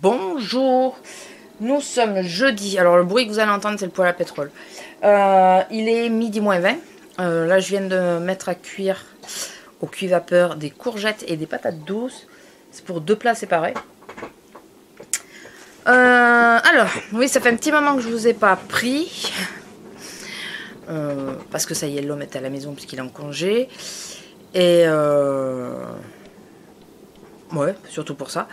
Bonjour, nous sommes jeudi. Alors le bruit que vous allez entendre, c'est le poêle à pétrole. Il est midi moins 20. Là je viens de mettre à cuire au cuit-vapeur des courgettes et des patates douces. C'est pour deux plats séparés. Alors, oui, ça fait un petit moment que je vous ai pas pris. Parce que ça y est, l'homme est à la maison puisqu'il est en congé. Et ouais, surtout pour ça.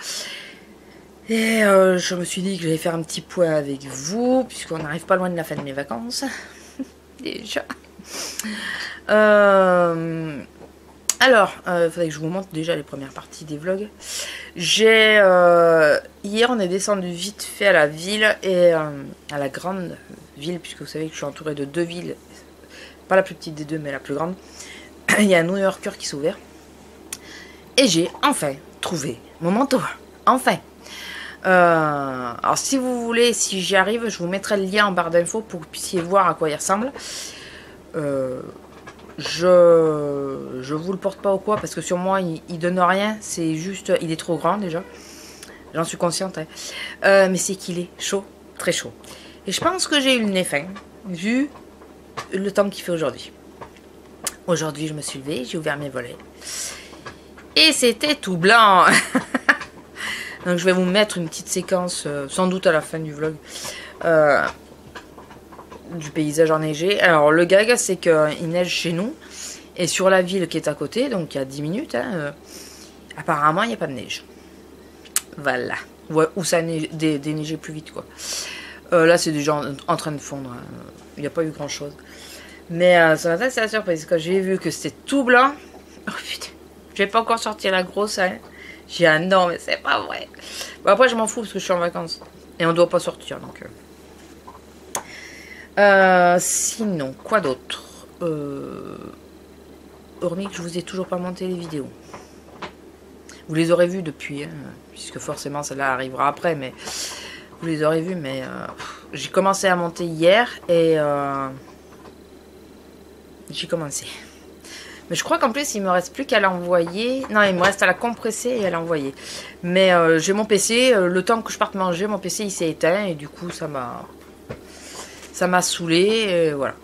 Et je me suis dit que j'allais faire un petit point avec vous, puisqu'on n'arrive pas loin de la fin de mes vacances. Déjà. Alors, il faudrait que je vous montre déjà les premières parties des vlogs. Hier, on est descendu vite fait à la ville, et à la grande ville, puisque vous savez que je suis entourée de deux villes. Pas la plus petite des deux, mais la plus grande. Il y a un New Yorker qui s'est ouvert. Et j'ai enfin trouvé mon manteau. Enfin. Alors si vous voulez, si j'y arrive, je vous mettrai le lien en barre d'infos pour que vous puissiez voir à quoi il ressemble. Je vous le porte pas ou quoi, parce que sur moi il donne rien, c'est juste, il est trop grand déjà. J'en suis consciente, hein. Mais c'est qu'il est chaud, très chaud. Et je pense que j'ai eu le nez fin, vu le temps qu'il fait aujourd'hui. Aujourd'hui je me suis levée, j'ai ouvert mes volets. Et c'était tout blanc. Donc je vais vous mettre une petite séquence, sans doute à la fin du vlog, du paysage enneigé. Alors le gag, c'est qu'il neige chez nous, et sur la ville qui est à côté, donc il y a 10 minutes, hein, apparemment il n'y a pas de neige. Voilà. Ouais, ou ça a déneigé plus vite, quoi. Là c'est déjà en train de fondre, hein. Il n'y a pas eu grand chose. Mais ce matin c'est la surprise, quand j'ai vu que c'était tout blanc. Oh putain, j'ai pas encore sorti la grosse, hein. J'ai un non, mais c'est pas vrai. Bon, après, je m'en fous parce que je suis en vacances. Et on doit pas sortir, donc. Sinon, quoi d'autre, hormis que je vous ai toujours pas monté les vidéos. Vous les aurez vues depuis, hein, puisque forcément celle-là arrivera après, mais vous les aurez vues. Mais j'ai commencé à monter hier et j'ai commencé. Mais je crois qu'en plus, il me reste plus qu'à l'envoyer. Non, il me reste à la compresser et à l'envoyer. Mais j'ai mon PC. Le temps que je parte manger, mon PC, il s'est éteint. Et du coup, ça m'a saoulé. Et voilà.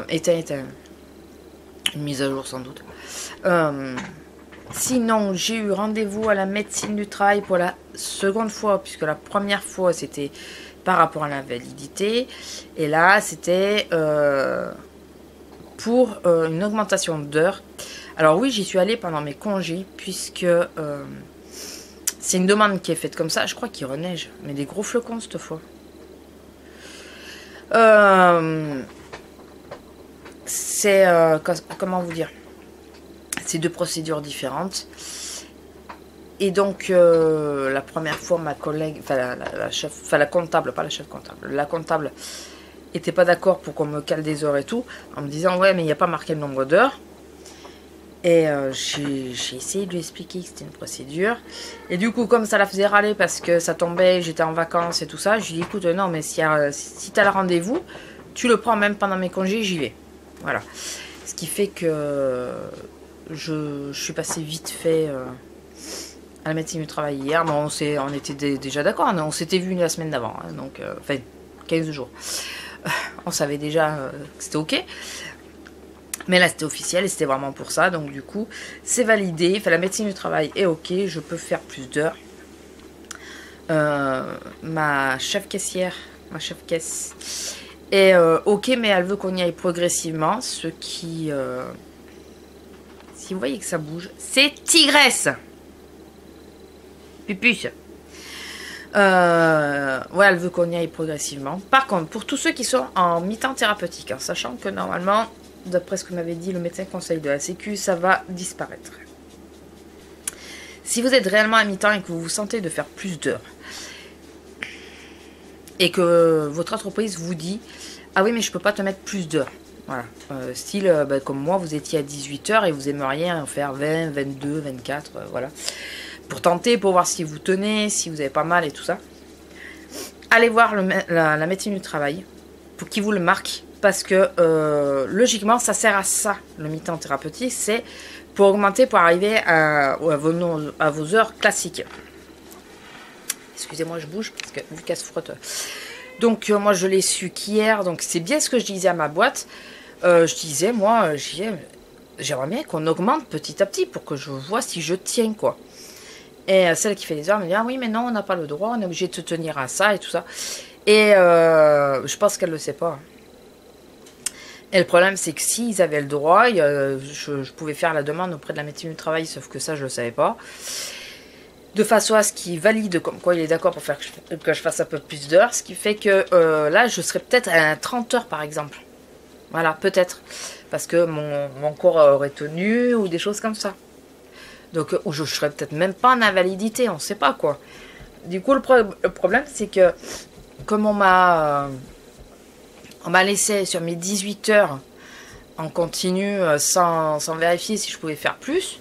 Éteint. Une mise à jour, sans doute. Sinon, j'ai eu rendez-vous à la médecine du travail pour la seconde fois. Puisque la première fois, c'était par rapport à l'invalidité. Et là, c'était... pour une augmentation d'heures. Alors oui, j'y suis allée pendant mes congés, puisque c'est une demande qui est faite comme ça. Je crois qu'il reneige, mais des gros flocons cette fois. C'est comment vous dire, c'est deux procédures différentes. Et donc la première fois, ma collègue, enfin la chef, enfin la comptable, pas la chef comptable, la comptable était pas d'accord pour qu'on me cale des heures et tout, en me disant ouais mais il n'y a pas marqué le nombre d'heures. Et j'ai essayé de lui expliquer que c'était une procédure, et du coup comme ça la faisait râler parce que ça tombait, j'étais en vacances et tout ça, je lui ai dit écoute non mais si t'as le rendez-vous, tu le prends même pendant mes congés, j'y vais. Voilà. Ce qui fait que je suis passée vite fait à la médecine du travail hier. Bon, on était déjà d'accord, on s'était vu la semaine d'avant, hein, donc enfin 15 jours. On savait déjà que c'était ok, mais là c'était officiel et c'était vraiment pour ça, donc du coup c'est validé. Enfin, la médecine du travail est ok, je peux faire plus d'heures. Ma chef caissière, ma chef caisse est ok, mais elle veut qu'on y aille progressivement, ce qui si vous voyez que ça bouge, c'est Tigresse Pupus. Ouais, elle veut qu'on y aille progressivement. Par contre, pour tous ceux qui sont en mi-temps thérapeutique, hein, sachant que normalement, d'après ce que m'avait dit le médecin conseil de la Sécu, ça va disparaître. Si vous êtes réellement à mi-temps et que vous vous sentez de faire plus d'heures, et que votre entreprise vous dit ah oui mais je peux pas te mettre plus d'heures, voilà, style comme moi, vous étiez à 18 heures et vous aimeriez en faire 20, 22, 24, voilà, pour tenter, pour voir si vous tenez, si vous avez pas mal et tout ça. Allez voir la médecine du travail pour qu'il vous le marque, parce que logiquement ça sert à ça, le mi-temps thérapeutique, c'est pour augmenter, pour arriver à vos heures classiques. Excusez-moi, je bouge parce que vu qu'elle se frotte. Donc moi je l'ai su qu'hier, donc c'est bien ce que je disais à ma boîte. Je disais, moi, j'aimerais bien qu'on augmente petit à petit pour que je vois si je tiens, quoi. Et celle qui fait les heures me dit, ah oui, mais non, on n'a pas le droit, on est obligé de se tenir à ça et tout ça. Et je pense qu'elle ne le sait pas. Et le problème, c'est que s'ils avaient le droit, je pouvais faire la demande auprès de la médecine du travail, sauf que ça, je ne le savais pas. De façon à ce qu'il valide comme quoi il est d'accord pour faire que je fasse un peu plus d'heures. Ce qui fait que là, je serais peut-être à 30 heures, par exemple. Voilà, peut-être. Parce que mon corps aurait tenu ou des choses comme ça. Donc, ou je serais peut-être même pas en invalidité, on ne sait pas, quoi. Du coup, le problème, c'est que comme on m'a laissé sur mes 18 heures en continu sans vérifier si je pouvais faire plus,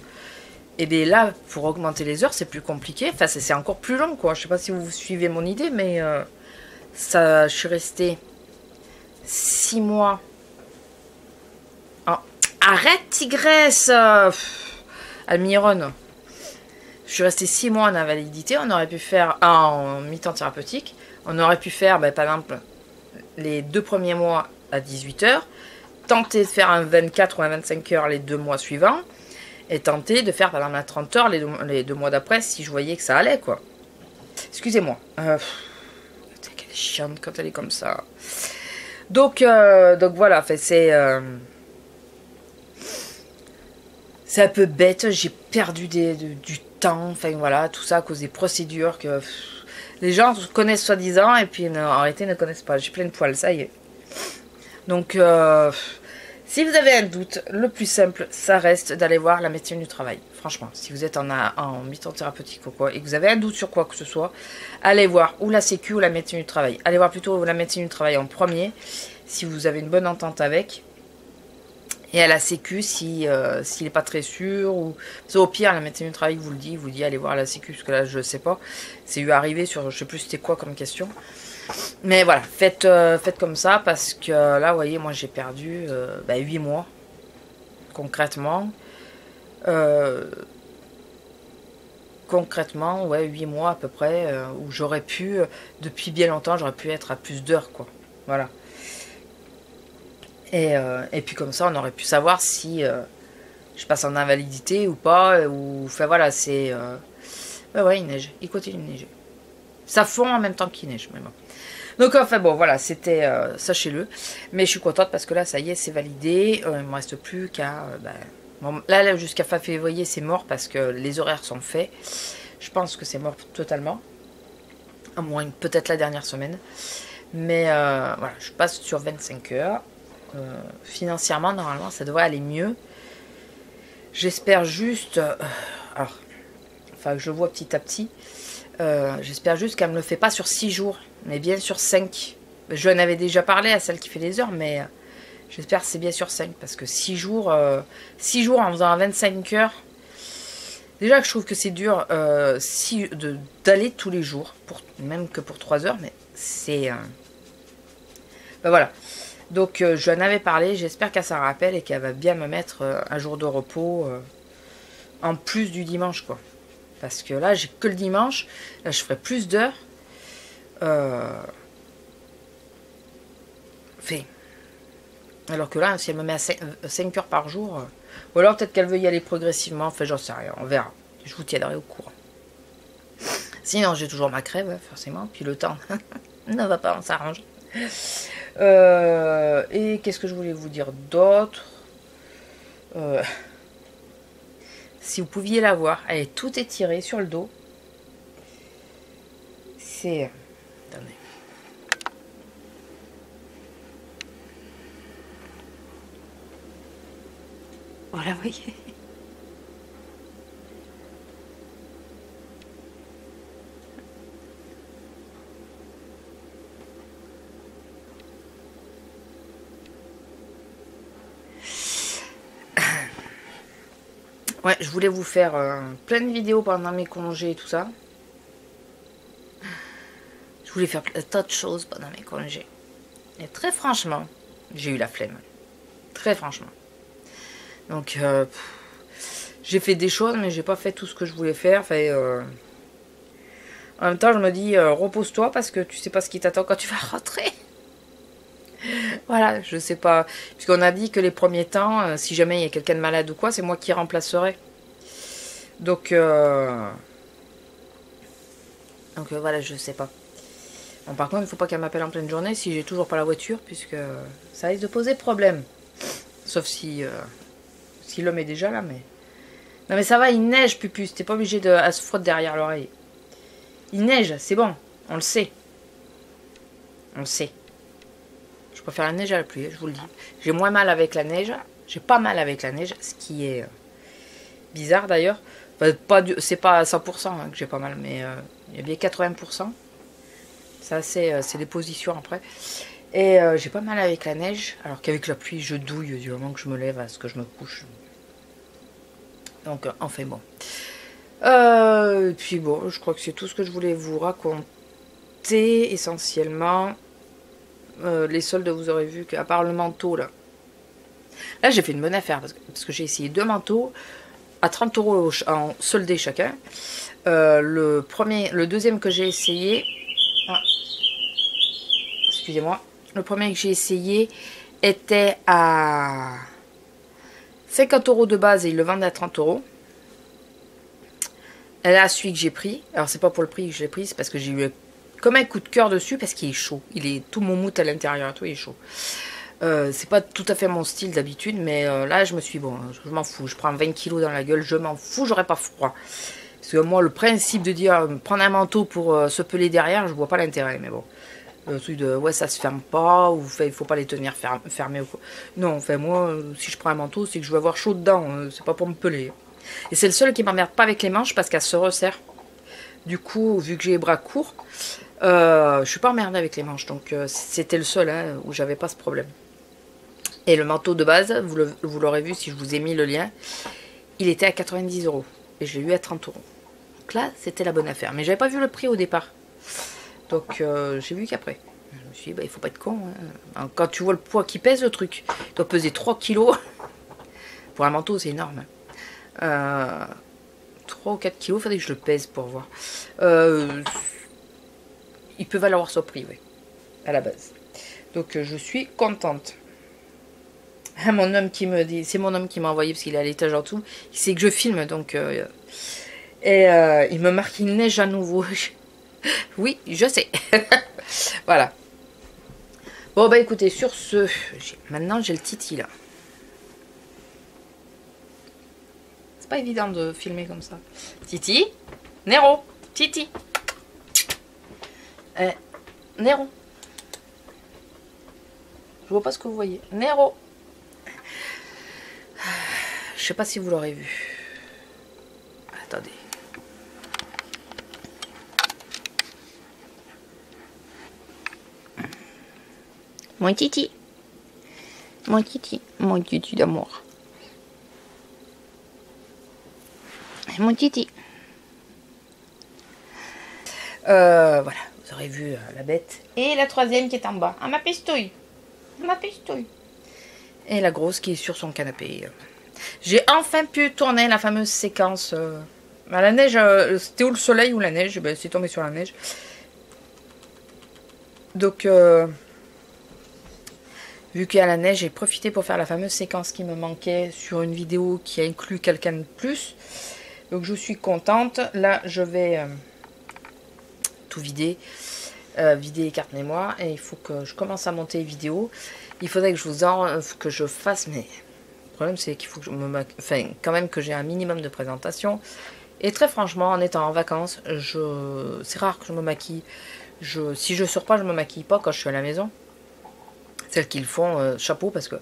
et bien là, pour augmenter les heures, c'est plus compliqué. Enfin, c'est encore plus long, quoi. Je sais pas si vous suivez mon idée, mais je suis restée 6 mois. Oh, arrête, tigresse, Almiron. Je suis restée 6 mois en invalidité. On aurait pu faire, en mi-temps thérapeutique, on aurait pu faire, par exemple, les 2 premiers mois à 18 heures, tenter de faire un 24 ou un 25 heures les 2 mois suivants, et tenter de faire par exemple à 30 heures les 2 mois d'après si je voyais que ça allait, quoi. Excusez-moi. Qu'elle est chiante quand elle est comme ça. Donc voilà, c'est un peu bête. J'ai perdu du temps, enfin voilà, tout ça à cause des procédures que les gens connaissent soi-disant et puis en réalité ne connaissent pas. J'ai plein de poils, ça y est. Donc si vous avez un doute, le plus simple, ça reste d'aller voir la médecine du travail. Franchement, si vous êtes en mi-temps thérapeutique ou quoi, et que vous avez un doute sur quoi que ce soit, allez voir ou la Sécu ou la médecine du travail. Allez voir plutôt la médecine du travail en premier, si vous avez une bonne entente avec. Et à la Sécu, s'il n'est pas très sûr, ou au pire, la médecine du travail vous dit allez voir la Sécu, parce que là, je sais pas. C'est eu arrivé sur, je sais plus c'était quoi comme question. Mais voilà, faites comme ça, parce que là, vous voyez, moi j'ai perdu 8 mois, concrètement. Concrètement, ouais, 8 mois à peu près, où j'aurais pu, depuis bien longtemps, j'aurais pu être à plus d'heures, quoi. Voilà. Et puis comme ça, on aurait pu savoir si je passe en invalidité ou pas, ou... Enfin voilà, c'est... ouais, il neige, il continue de neiger. Ça fond en même temps qu'il neige, mais bon. Donc enfin bon, voilà, c'était, sachez-le. Mais je suis contente parce que là, ça y est, c'est validé. Il ne me reste plus qu'à... bon, là jusqu'à fin février, c'est mort parce que les horaires sont faits. Je pense que c'est mort totalement. À moins peut-être la dernière semaine. Mais voilà, je passe sur 25 heures. Financièrement, normalement, ça devrait aller mieux. J'espère juste... enfin, que je vois petit à petit. J'espère juste qu'elle ne me le fait pas sur 6 jours, mais bien sur 5. Je en avais déjà parlé à celle qui fait les heures, mais j'espère que c'est bien sur 5, parce que 6 jours en faisant 25 heures, déjà que je trouve que c'est dur d'aller tous les jours, même que pour 3 heures, mais c'est... voilà. Donc je en avais parlé, j'espère qu'elle s'en rappelle et qu'elle va bien me mettre un jour de repos en plus du dimanche, quoi. Parce que là, j'ai que le dimanche. Là, je ferai plus d'heures. Alors que là, si elle me met à 5 heures par jour... ou alors peut-être qu'elle veut y aller progressivement. Enfin, j'en sais rien. On verra. Je vous tiendrai au courant. Sinon, j'ai toujours ma crève, forcément. Puis le temps ne va pas, on s'arrange. Et qu'est-ce que je voulais vous dire d'autre? Si vous pouviez la voir, elle est tout étirée sur le dos. C'est... Attendez. Voilà, vous voyez. Ouais, je voulais vous faire plein de vidéos pendant mes congés et tout ça. Je voulais faire tas de choses pendant mes congés. Et très franchement, j'ai eu la flemme. Très franchement. Donc, j'ai fait des choses, mais j'ai pas fait tout ce que je voulais faire. Enfin, En même temps, je me dis, repose-toi parce que tu sais pas ce qui t'attend quand tu vas rentrer. Voilà, je sais pas. Puisqu'on a dit que les premiers temps, si jamais il y a quelqu'un de malade ou quoi, c'est moi qui remplacerai. Donc voilà, je sais pas. Bon, par contre, il faut pas qu'elle m'appelle en pleine journée si j'ai toujours pas la voiture, puisque ça risque de poser problème. Sauf si l'homme est déjà là, mais... Non mais ça va, il neige, Pupus. T'es pas obligé de se frotter derrière l'oreille. Il neige, c'est bon. On le sait. On le sait. Je préfère la neige à la pluie, je vous le dis. J'ai moins mal avec la neige. J'ai pas mal avec la neige, ce qui est bizarre d'ailleurs. Enfin, c'est pas à 100% hein, que j'ai pas mal, mais il y a bien 80%. Ça, c'est des positions après. Et j'ai pas mal avec la neige, alors qu'avec la pluie, je douille du moment que je me lève à ce que je me couche. Donc, enfin bon. Et puis bon, je crois que c'est tout ce que je voulais vous raconter, essentiellement. Les soldes, vous aurez vu qu'à part le manteau, là, j'ai fait une bonne affaire, parce que j'ai essayé 2 manteaux à 30 € en soldé chacun. Le deuxième que j'ai essayé... Ah, excusez-moi. Le premier que j'ai essayé était à 50 € de base et il le vendait à 30 €. Et là, celui que j'ai pris, alors c'est pas pour le prix que je l'ai pris, c'est parce que j'ai eu comme un coup de cœur dessus, parce qu'il est chaud. Il est tout moumoute à l'intérieur, tout il est chaud. C'est pas tout à fait mon style d'habitude, mais là je me suis dit, bon, je m'en fous, je prends 20 kilos dans la gueule, je m'en fous, j'aurais pas froid. Parce que moi, le principe de dire prendre un manteau pour se peler derrière, je vois pas l'intérêt, mais bon. Le truc de ouais, ça se ferme pas, ou il faut pas les tenir fermés ou quoi. Non, enfin, moi, si je prends un manteau, c'est que je veux avoir chaud dedans, c'est pas pour me peler. Et c'est le seul qui m'emmerde pas avec les manches parce qu'elle se resserre. Du coup, vu que j'ai les bras courts, je suis pas emmerdée avec les manches, donc c'était le seul hein, où j'avais pas ce problème. Et le manteau de base, vous l'aurez vu si je vous ai mis le lien, il était à 90 €. Et je l'ai eu à 30 €. Donc là, c'était la bonne affaire. Mais j'avais pas vu le prix au départ. Donc j'ai vu qu'après. Je me suis dit, bah, il faut pas être con. Hein. Quand tu vois le poids qui pèse le truc, il doit peser 3 kilos. Pour un manteau, c'est énorme. 3 ou 4 kilos, il faudrait que je le pèse pour voir. Il peut valoir son prix, oui. À la base. Donc je suis contente. Mon homme qui me dit, c'est mon homme qui m'a envoyé parce qu'il est à l'étage en dessous. Il sait que je filme donc il me marque il neige à nouveau. Oui, je sais. Voilà. Bon bah écoutez, sur ce, maintenant j'ai le Titi là. C'est pas évident de filmer comme ça. Titi, Nero, Titi, Nero. Je vois pas ce que vous voyez. Nero. Je sais pas si vous l'aurez vu. Attendez. Mon Titi. Mon Titi. Mon Titi d'amour. Mon Titi. Voilà, vous aurez vu la bête. Et la troisième qui est en bas. Ah, ma pistouille. Ma pistouille. Et la grosse qui est sur son canapé. J'ai enfin pu tourner la fameuse séquence. À la neige, c'était où le soleil ou la neige? Ben, c'est tombé sur la neige. Donc, vu qu'il y a la neige, j'ai profité pour faire la fameuse séquence qui me manquait sur une vidéo qui a inclus quelqu'un de plus. Donc, je suis contente. Là, je vais tout vider. Vider les cartes mémoire. Et il faut que je commence à monter les vidéos. Il faudrait que je fasse mes... Le problème, c'est qu'il faut que je me enfin, quand même que j'ai un minimum de présentation. Et très franchement, en étant en vacances, c'est rare que je me maquille. Si je sors pas, je me maquille pas quand je suis à la maison. Celles qui le font, chapeau, parce que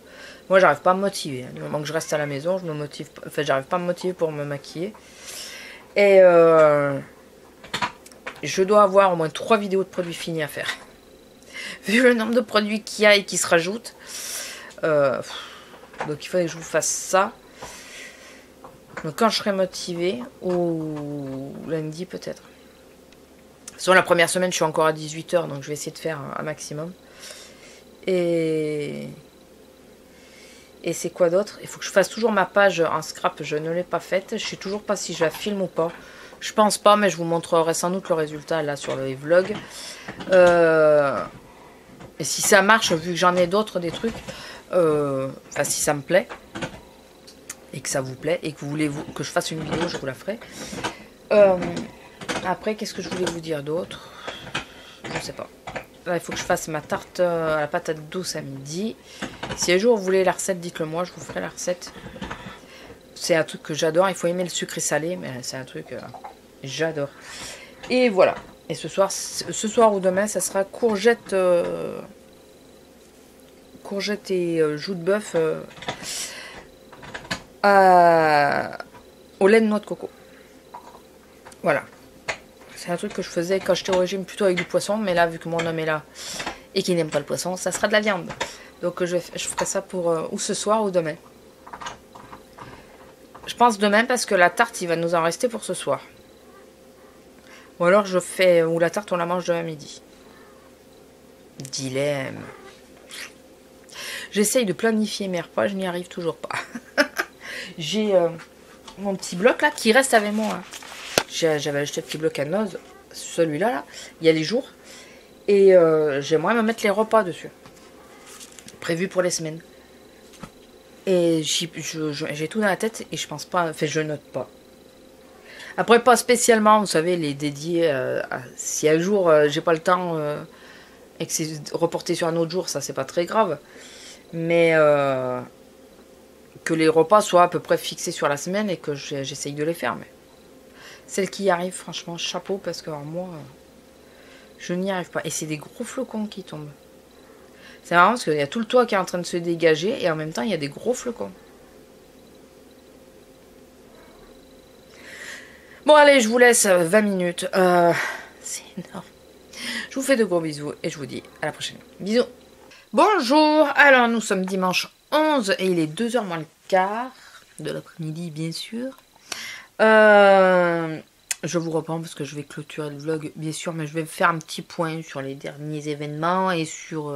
moi, j'arrive pas à me motiver. Du moment que je reste à la maison, je me motive. Enfin, j'arrive pas à me motiver pour me maquiller. Et je dois avoir au moins 3 vidéos de produits finis à faire. Vu le nombre de produits qu'il y a et qui se rajoutent. Donc il faudrait que je vous fasse ça. Donc quand je serai motivée, ou lundi peut-être. Sur la première semaine, je suis encore à 18 h, donc je vais essayer de faire un maximum. Et c'est quoi d'autre? Il faut que je fasse toujours ma page en scrap, je ne l'ai pas faite. Je sais toujours pas si je la filme ou pas. Je pense pas, mais je vous montrerai sans doute le résultat là sur le vlog. Et si ça marche, vu que j'en ai d'autres, des trucs, enfin si ça me plaît, et que ça vous plaît, et que vous voulez que je fasse une vidéo, je vous la ferai. Après, qu'est-ce que je voulais vous dire d'autre? Je sais pas. Là, il faut que je fasse ma tarte à la patate douce à midi. Si un jour vous voulez la recette, dites-le moi, je vous ferai la recette. C'est un truc que j'adore. Il faut aimer le sucré salé, mais c'est un truc j'adore. Et voilà. Et ce soir ou demain, ça sera courgettes et joues de bœuf au lait de noix de coco. Voilà. C'est un truc que je faisais quand j'étais au régime plutôt avec du poisson, mais là, vu que mon homme est là et qu'il n'aime pas le poisson, ça sera de la viande. Donc je ferai ça pour ou ce soir ou demain. Je pense demain parce que la tarte, il va nous en rester pour ce soir. Ou alors je fais, ou la tarte on la mange demain midi. Dilemme. J'essaye de planifier mes repas, je n'y arrive toujours pas. J'ai mon petit bloc là qui reste avec moi. Hein. J'avais acheté le petit bloc à noz, celui-là, là, il y a les jours. Et j'aimerais me mettre les repas dessus. Prévus pour les semaines. Et j'ai tout dans la tête et je pense pas, enfin je note pas. Après pas spécialement, vous savez, les dédiés, si un jour j'ai pas le temps et que c'est reporté sur un autre jour, ça c'est pas très grave. Mais que les repas soient à peu près fixés sur la semaine et que j'essaye de les faire. Mais celle qui y arrive, franchement, chapeau, parce que alors, moi, je n'y arrive pas. Et c'est des gros flocons qui tombent. C'est marrant parce qu'il y a tout le toit qui est en train de se dégager et en même temps, il y a des gros flocons. Bon, allez, je vous laisse 20 minutes. C'est énorme. Je vous fais de gros bisous et je vous dis à la prochaine. Bisous. Bonjour. Alors, nous sommes dimanche 11 et il est 2h moins le quart de l'après-midi, bien sûr. Je vous reprends parce que je vais clôturer le vlog, bien sûr, mais je vais faire un petit point sur les derniers événements et sur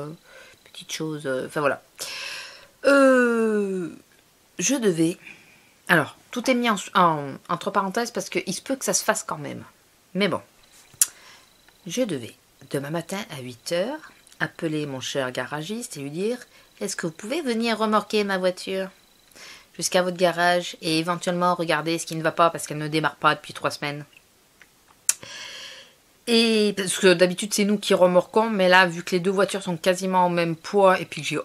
petites choses. Enfin, voilà. Je devais... Alors, tout est mis entre parenthèses parce qu'il se peut que ça se fasse quand même. Mais bon. Je devais, demain matin à 8h, appeler mon cher garagiste et lui dire « Est-ce que vous pouvez venir remorquer ma voiture jusqu'à votre garage et éventuellement regarder ce qui ne va pas parce qu'elle ne démarre pas depuis 3 semaines ?» Et parce que d'habitude c'est nous qui remorquons, mais là vu que les deux voitures sont quasiment au même poids et puis que j'ai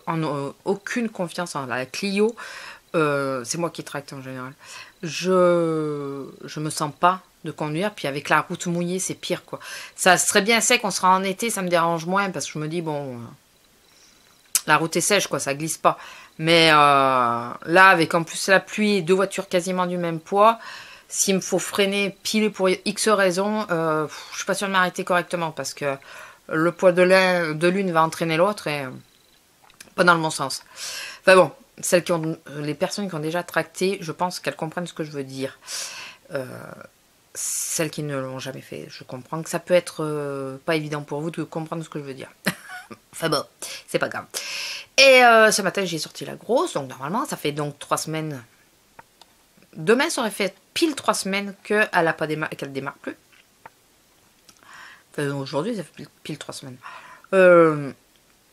aucune confiance en la Clio, c'est moi qui tracte en général, je me sens pas de conduire, puis avec la route mouillée c'est pire quoi. Ça serait bien sec, on sera en été, ça me dérange moins parce que je me dis bon, la route est sèche quoi, ça glisse pas. Mais là avec en plus la pluie et deux voitures quasiment du même poids, s'il me faut freiner pile pour X raisons, je suis pas sûre de m'arrêter correctement parce que le poids de l'une va entraîner l'autre et pas dans le bon sens. Enfin bon, les personnes qui ont déjà tracté, je pense qu'elles comprennent ce que je veux dire. Celles qui ne l'ont jamais fait, je comprends que ça peut être pas évident pour vous de comprendre ce que je veux dire. Enfin bon, c'est pas grave. Et ce matin, j'ai sorti la grosse, donc normalement, ça fait donc 3 semaines. Demain, ça aurait fait pile 3 semaines qu'elle ne démarre plus. Enfin, aujourd'hui, ça fait pile 3 semaines.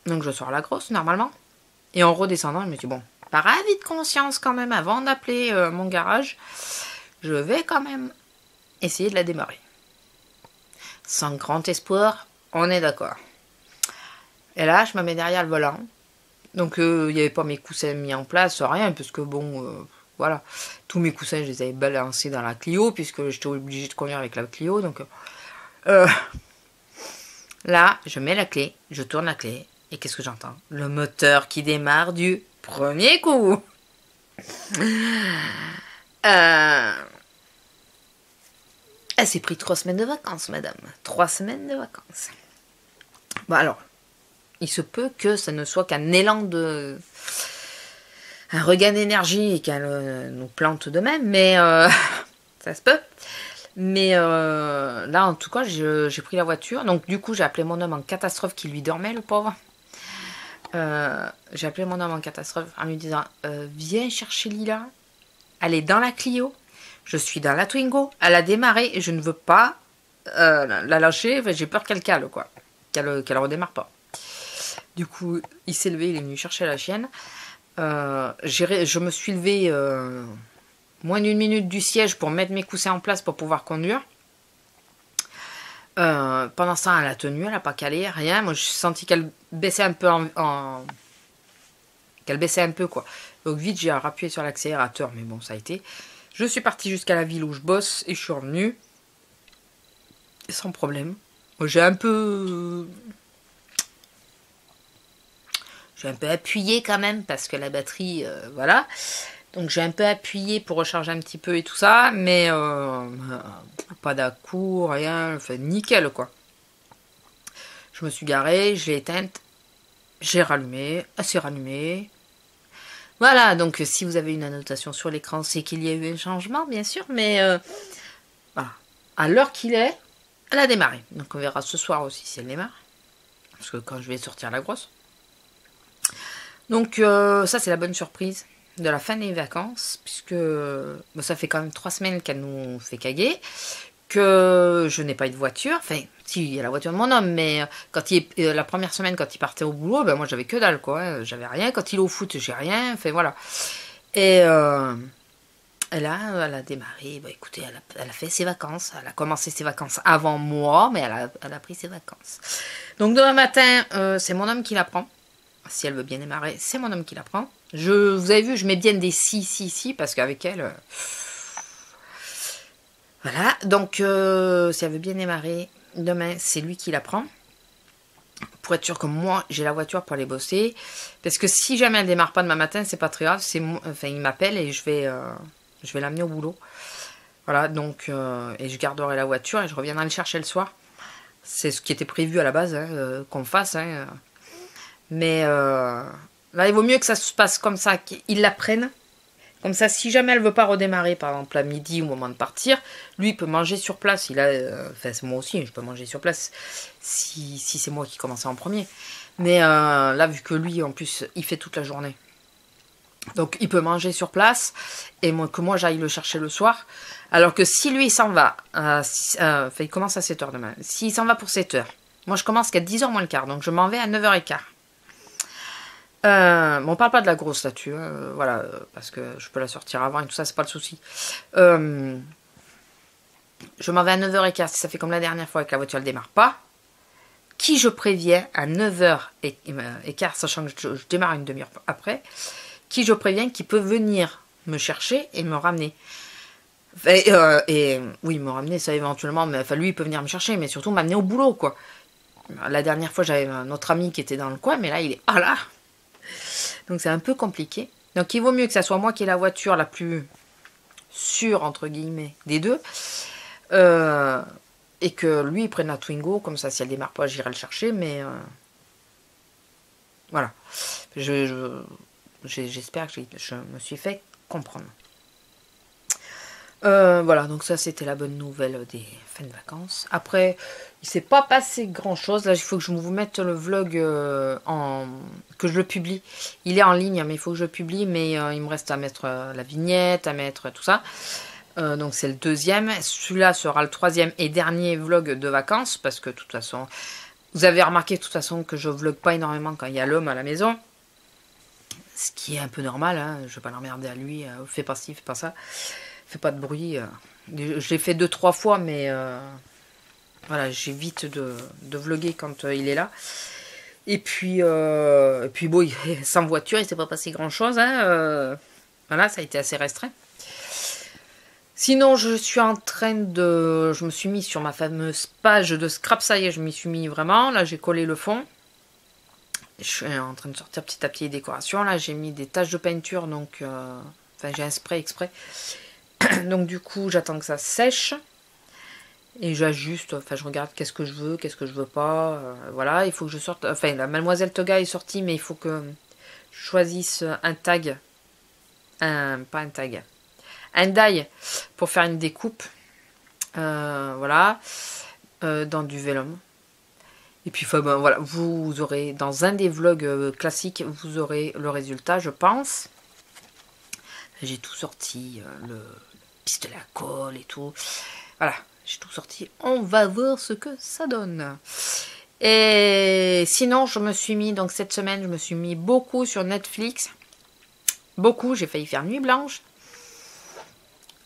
Donc je sors la grosse, normalement. Et en redescendant, je me dis, bon, par avis de conscience quand même, avant d'appeler mon garage, je vais quand même essayer de la démarrer. Sans grand espoir, on est d'accord. Et là, je me mets derrière le volant. Donc, il n'y avait pas mes coussins mis en place, rien, parce que bon, voilà. Tous mes coussins, je les avais balancés dans la Clio, puisque j'étais obligée de conduire avec la Clio. Donc, là, je mets la clé, je tourne la clé, et qu'est-ce que j'entends? Le moteur qui démarre du premier coup. Elle s'est pris 3 semaines de vacances, madame. 3 semaines de vacances. Bon, alors, il se peut que ça ne soit qu'un élan de... un regain d'énergie et qu'elle nous plante de même, mais ça se peut. Mais là, en tout cas, j'ai pris la voiture. Donc, du coup, j'ai appelé mon homme en catastrophe qui lui dormait, le pauvre. J'ai appelé mon homme en catastrophe en lui disant « Viens chercher Lila. Elle est dans la Clio. Je suis dans la Twingo, elle a démarré et je ne veux pas la lâcher. Enfin, j'ai peur qu'elle cale, quoi. Qu'elle redémarre pas. Du coup, il s'est levé, il est venu chercher la chienne. Je me suis levée moins d'une minute du siège pour mettre mes coussins en place pour pouvoir conduire. Pendant ce temps, elle a tenu, elle n'a pas calé, rien. Moi, j'ai senti qu'elle baissait un peu qu'elle baissait un peu, quoi. Donc vite, j'ai rappuyé sur l'accélérateur, mais bon, ça a été. Je suis partie jusqu'à la ville où je bosse et je suis revenue sans problème. J'ai un peu appuyé quand même parce que la batterie, voilà. Donc j'ai un peu appuyé pour recharger un petit peu et tout ça, mais pas d'à-coup, rien, enfin nickel, quoi. Je me suis garée, je l'ai éteinte, j'ai rallumé, elle s'est rallumée. Voilà, donc si vous avez une annotation sur l'écran, c'est qu'il y a eu un changement, bien sûr, mais voilà. À l'heure qu'il est, elle a démarré. Donc on verra ce soir aussi si elle démarre. Parce que quand je vais sortir la grosse. Donc ça c'est la bonne surprise de la fin des vacances. Puisque ça fait quand même 3 semaines qu'elle nous fait caguer. Que je n'ai pas eu de voiture. Enfin, si, il y a la voiture de mon homme. Mais quand la première semaine, quand il partait au boulot, ben moi j'avais que dalle, quoi. Hein, j'avais rien. Quand il est au foot, j'ai rien. Enfin voilà. Et elle a démarré, bah écoutez, elle a fait ses vacances, elle a commencé ses vacances avant moi, mais elle a pris ses vacances. Donc demain matin, c'est mon homme qui la prend. Si elle veut bien démarrer, c'est mon homme qui la prend. Vous avez vu, je mets bien des si, parce qu'avec elle... Voilà, donc si elle veut bien démarrer, demain, c'est lui qui la prend. Pour être sûr que moi, j'ai la voiture pour aller bosser. Parce que si jamais elle démarre pas demain matin, c'est pas très grave. Enfin, il m'appelle et je vais l'amener au boulot. Voilà, donc, et je garderai la voiture et je reviendrai le chercher le soir. C'est ce qui était prévu à la base, hein, qu'on fasse. Hein. Mais là, il vaut mieux que ça se passe comme ça, qu'ils la prennent. Comme ça, si jamais elle veut pas redémarrer, par exemple à midi au moment de partir, lui il peut manger sur place. Enfin, moi aussi, je peux manger sur place si c'est moi qui commençais en premier. Mais là, vu que lui, en plus, il fait toute la journée. Donc, il peut manger sur place et que moi, j'aille le chercher le soir. Alors que si lui, il s'en va, enfin, il commence à 7 h demain. S'il s'en va pour 7 h, moi, je commence qu'à 10 h moins le quart. Donc, je m'en vais à 9 h 15. Bon, on parle pas de la grosse statue, voilà, parce que je peux la sortir avant et tout ça, c'est pas le souci. Je m'en vais à 9 h 15, si ça fait comme la dernière fois que la voiture ne démarre pas. Qui je préviens à 9 h 15, sachant que je démarre une demi-heure après, qui je préviens qui peut venir me chercher et me ramener. Et oui, me ramener, ça éventuellement, mais enfin, lui, il peut venir me chercher, mais surtout m'amener au boulot, quoi. La dernière fois, j'avais un autre ami qui était dans le coin, mais là, il est là. Donc c'est un peu compliqué. Donc il vaut mieux que ça soit moi qui ai la voiture la plus sûre, entre guillemets, des deux. Et que lui, il prenne la Twingo. Comme ça, si elle démarre pas, j'irai le chercher. Mais voilà. J'espère que je me suis fait comprendre. Voilà, donc ça c'était la bonne nouvelle des fins de vacances. Après, il s'est pas passé grand chose. Là, il faut que je vous mette le vlog que je le publie. Il est en ligne, mais il faut que je le publie. Mais il me reste à mettre la vignette, à mettre tout ça. Donc c'est le 2e. Celui-là sera le 3e et dernier vlog de vacances. Parce que de toute façon, vous avez remarqué de toute façon que je vlog pas énormément quand il y a l'homme à la maison. Ce qui est un peu normal, hein. Je vais pas l'emmerder à lui. Fais pas ci, fais pas ça. Fais pas de bruit. Je l'ai fait 2-3 fois, mais voilà, j'évite de vlogger quand il est là. Et puis bon, sans voiture, il s'est pas passé grand chose. Hein, voilà, ça a été assez restreint. Sinon, je suis en train de... Je me suis mis sur ma fameuse page de scrap, ça y est, je m'y suis mis vraiment. Là, j'ai collé le fond. Je suis en train de sortir petit à petit les décorations. Là, j'ai mis des taches de peinture, donc... Enfin, j'ai un spray exprès. Donc du coup, j'attends que ça sèche. Et j'ajuste, enfin je regarde qu'est-ce que je veux pas. Voilà, il faut que je sorte... Enfin, la Mademoiselle Toga est sortie, mais il faut que je choisisse un tag. Pas un tag. Un die pour faire une découpe. Voilà. Dans du vélum. Et puis, enfin, ben, voilà, vous aurez, dans un des vlogs classiques, vous aurez le résultat, je pense. J'ai tout sorti, pistolet à colle et tout. Voilà, j'ai tout sorti. On va voir ce que ça donne. Et sinon, je me suis mis, donc cette semaine, je me suis mis beaucoup sur Netflix. Beaucoup, j'ai failli faire nuit blanche.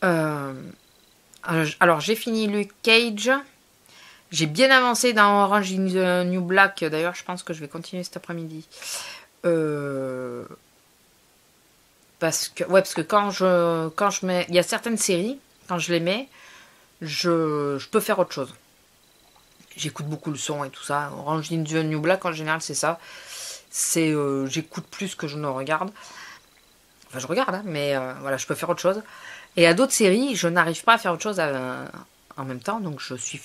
Alors, j'ai fini Luke Cage. J'ai bien avancé dans Orange is the New Black. D'ailleurs, je pense que je vais continuer cet après-midi. Parce que quand je mets... Il y a certaines séries, quand je les mets, je peux faire autre chose. J'écoute beaucoup le son et tout ça. Orange is the New Black, en général, c'est ça. C'est j'écoute plus que je ne regarde. Enfin, je regarde, hein, mais voilà, je peux faire autre chose. Et à d'autres séries, je n'arrive pas à faire autre chose en même temps. Donc, je suis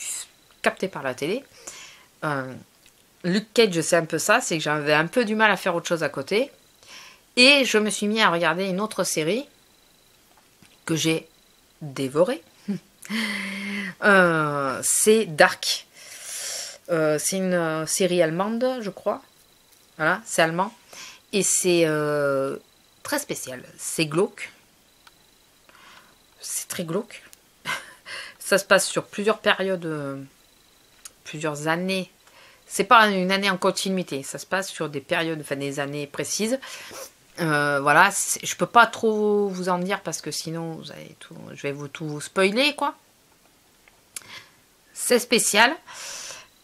captée par la télé. Luke Cage, c'est un peu ça. C'est que j'avais un peu du mal à faire autre chose à côté. Et je me suis mis à regarder une autre série que j'ai dévorée. C'est Dark. C'est une série allemande, je crois. Voilà, c'est allemand. Et c'est très spécial. C'est glauque. C'est très glauque. Ça se passe sur plusieurs périodes, plusieurs années. C'est pas une année en continuité. Ça se passe sur des périodes, enfin des années précises. Voilà, je peux pas trop vous en dire parce que sinon vous allez tout, je vais tout vous spoiler, quoi. C'est spécial.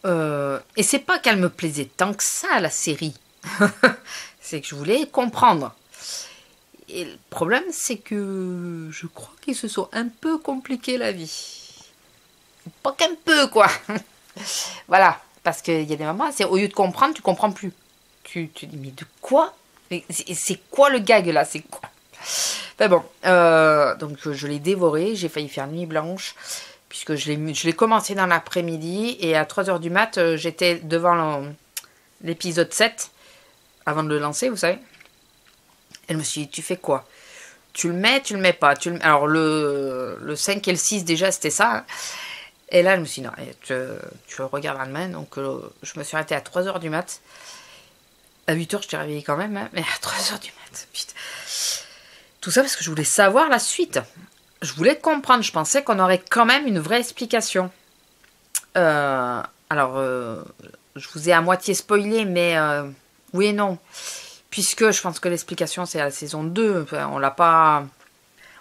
Et c'est pas qu'elle me plaisait tant que ça, la série. C'est que je voulais comprendre. Et le problème, c'est que je crois qu'ils se sont un peu compliqué la vie. Pas qu'un peu, quoi. Voilà. Parce qu'il y a des moments, au lieu de comprendre, tu comprends plus. Tu dis, mais de quoi? C'est quoi le gag, là? C'est quoi? Enfin bon. Donc, je l'ai dévoré. J'ai failli faire nuit blanche. Puisque je l'ai commencé dans l'après-midi. Et à 3h du mat, j'étais devant l'épisode 7. Avant de le lancer, vous savez. Et je me suis dit, tu fais quoi? Tu le mets pas. Alors, le 5 et le 6, déjà, c'était ça. Hein. Et là, je me suis dit, non, tu le regardes demain. Donc, je me suis arrêtée à 3h du mat. À 8h, je t'ai réveillée quand même. Hein, mais à 3h du mat, putain. Tout ça parce que je voulais savoir la suite. Je voulais comprendre. Je pensais qu'on aurait quand même une vraie explication. Alors, je vous ai à moitié spoilé, mais oui et non. Puisque je pense que l'explication, c'est à la saison 2. Enfin, on l'a pas...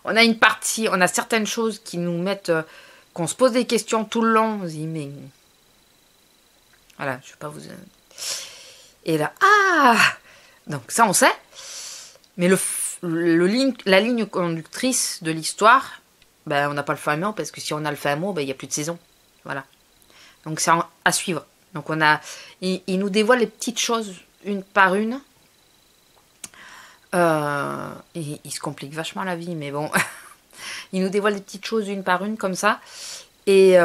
On a une partie, on a certaines choses qui nous mettent... qu'on se pose des questions tout le long. On se dit, mais... Voilà, je ne vais pas vous... Et là, ah! Donc ça, on sait. Mais la ligne conductrice de l'histoire, ben, on n'a pas le fin mot, parce que si on a le fin mot, ben, il n'y a plus de saison. Voilà. Donc c'est à suivre. Donc il nous dévoile les petites choses une par une. Il se complique vachement la vie, mais bon. Il nous dévoile les petites choses une par une comme ça. Et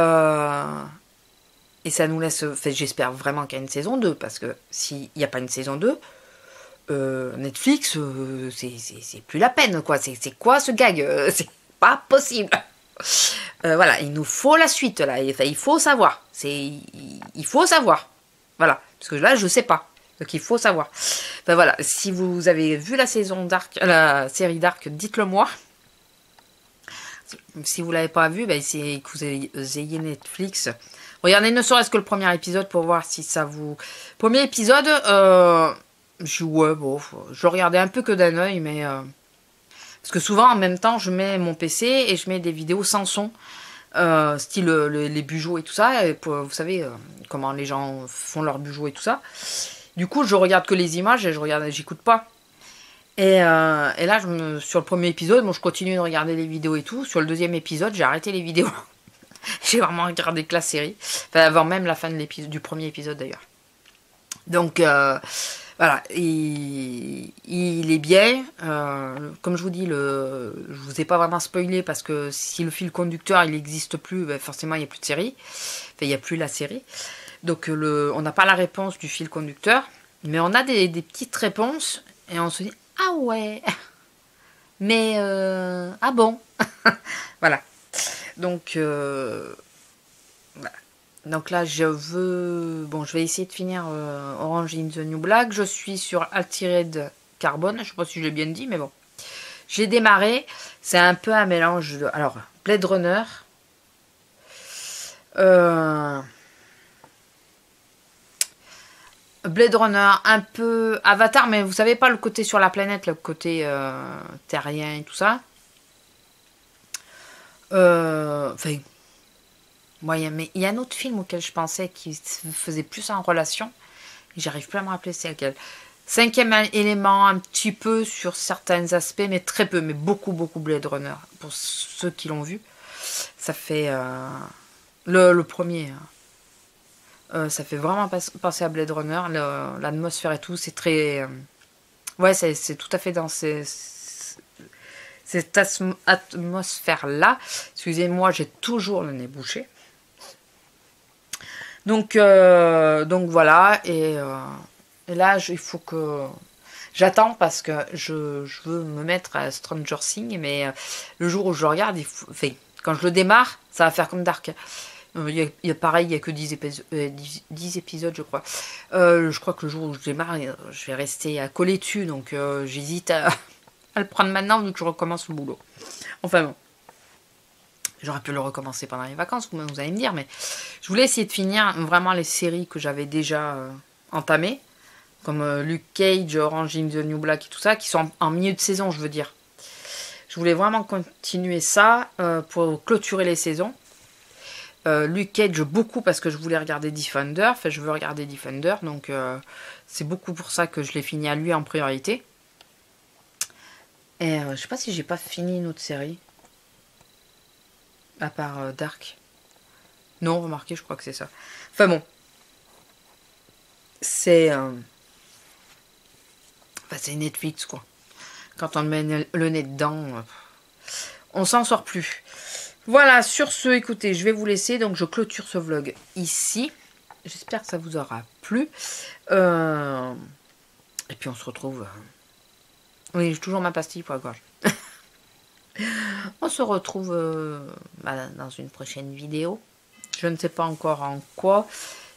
ça nous laisse... Enfin, j'espère vraiment qu'il y a une saison 2, parce que s'il n'y a pas une saison 2, Netflix, c'est plus la peine, quoi. C'est quoi ce gag? C'est pas possible. Voilà, il nous faut la suite, là. Enfin, il faut savoir. Il faut savoir. Voilà. Parce que là, je sais pas. Donc, il faut savoir. Enfin, voilà. Si vous avez vu la série Dark, dites-le moi. Si vous l'avez pas vu, ben, c'est que vous ayez Netflix. Regardez ne serait-ce que le premier épisode pour voir si ça vous... Premier épisode, ouais, bon, je regardais un peu que d'un œil, mais... Parce que souvent, en même temps, je mets mon PC et je mets des vidéos sans son, style les bujots et tout ça. Et vous savez comment les gens font leurs bujots et tout ça. Du coup, je regarde que les images et j'écoute pas. Et là, sur le premier épisode, bon, je continue de regarder les vidéos et tout. Sur le deuxième épisode, j'ai arrêté les vidéos. J'ai vraiment regardé que la série. Enfin, avant même la fin du premier épisode, d'ailleurs. Donc, voilà. Il est bien. Comme je vous dis, je vous ai pas vraiment spoilé parce que si le fil conducteur, il n'existe plus, ben, forcément, il n'y a plus de série. Enfin, il n'y a plus la série. Donc, on n'a pas la réponse du fil conducteur. Mais on a des petites réponses. Et on se dit, ah ouais. Mais, ah bon. Voilà. Donc, voilà. Donc là, je vais essayer de finir Orange is the New Black. Je suis sur Altered Carbon. Je ne sais pas si je l'ai bien dit, mais bon. J'ai démarré. C'est un peu un mélange de... Alors, Blade Runner. Blade Runner, un peu Avatar, mais vous savez pas le côté sur la planète, le côté terrien et tout ça. Enfin, ouais, mais il y a un autre film auquel je pensais qui faisait plus en relation. J'arrive plus à me rappeler c'est lequel. Cinquième élément, un petit peu sur certains aspects, mais très peu, mais beaucoup Blade Runner. Pour ceux qui l'ont vu, ça fait le premier. Ça fait vraiment penser à Blade Runner, l'atmosphère et tout, c'est très... ouais, c'est tout à fait dans cette atmosphère-là. Excusez-moi, j'ai toujours le nez bouché. Donc voilà, et là, il faut que... J'attends parce que je veux me mettre à Stranger Things, mais le jour où je le regarde, enfin, quand je le démarre, ça va faire comme Dark. Il y a pareil, il n'y a que 10 épisodes, je crois. Je crois que le jour où je démarre, je vais rester à coller dessus, donc j'hésite à le prendre maintenant vu que je recommence le boulot. Enfin bon. J'aurais pu le recommencer pendant les vacances, vous allez me dire, mais je voulais essayer de finir vraiment les séries que j'avais déjà entamées, comme Luke Cage, Orange is the New Black et tout ça, qui sont en milieu de saison, je veux dire. Je voulais vraiment continuer ça pour clôturer les saisons. Luke Cage beaucoup parce que je voulais regarder Defender, enfin je veux regarder Defender, donc c'est beaucoup pour ça que je l'ai fini à lui en priorité. Et je sais pas si j'ai pas fini une autre série. À part Dark. Non, remarquez, je crois que c'est ça. Enfin bon. C'est... Enfin, c'est Netflix, quoi. Quand on met le nez dedans, on s'en sort plus. Voilà, sur ce, écoutez, je vais vous laisser. Donc, je clôture ce vlog ici. J'espère que ça vous aura plu. Et puis, on se retrouve... Oui, j'ai toujours ma pastille pour la gorge. On se retrouve dans une prochaine vidéo. Je ne sais pas encore en quoi.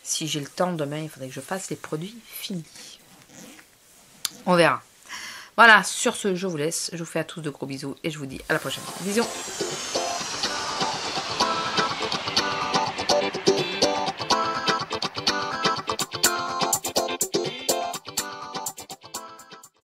Si j'ai le temps demain, il faudrait que je fasse les produits finis. On verra. Voilà, sur ce, je vous laisse. Je vous fais à tous de gros bisous et je vous dis à la prochaine. Bisous.